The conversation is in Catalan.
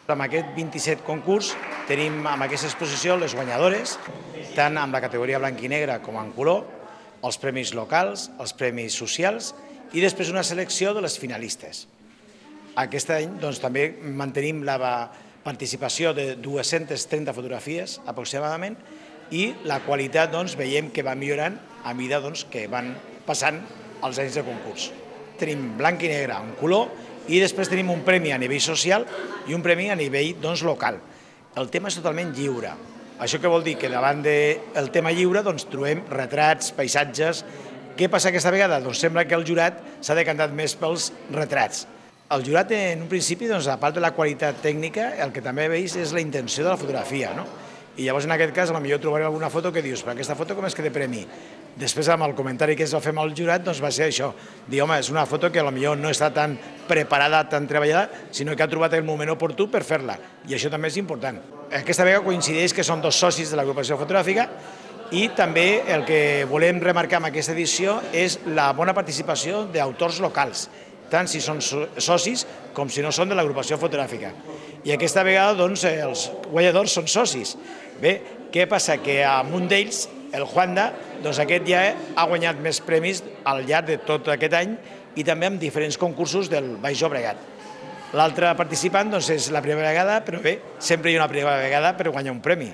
Amb aquest 27 concurs tenim amb aquesta exposició les guanyadores, tant amb la categoria blanc i negre com en color, els premis locals, els premis socials i després una selecció de les finalistes. Aquest any també mantenim la participació de 230 fotografies aproximadament i la qualitat veiem que va millorant a mesura que van passant els anys de concurs. Tenim blanc i negre en color i després tenim un premi a nivell social i un premi a nivell local. El tema és totalment lliure. Això què vol dir? Que davant del tema lliure trobem retrats, paisatges. Què passa aquesta vegada? Sembla que el jurat s'ha decantat més pels retrats. El jurat, en un principi, a part de la qualitat tècnica, el que també veus és la intenció de la fotografia. I llavors, en aquest cas, potser trobarem alguna foto que dius, però aquesta foto com és que té premi? Després, amb el comentari que es va fer amb el jurat, va ser això, dir, home, és una foto que potser no està tan preparada, tan treballada, sinó que ha trobat el moment oportú per fer-la, i això també és important. Aquesta vegada coincideix que són dos socis de l'agrupació fotogràfica i també el que volem remarcar amb aquesta edició és la bona participació d'autors locals, tant si són socis com si no són de l'agrupació fotogràfica. I aquesta vegada els guanyadors són socis. Bé, què passa? Que amb un d'ells, el Juanda, aquest ja ha guanyat més premis al llarg de tot aquest any i també en diferents concursos del Baix Llobregat. L'altre participant és la primera vegada, però bé, sempre hi ha una primera vegada per guanyar un premi.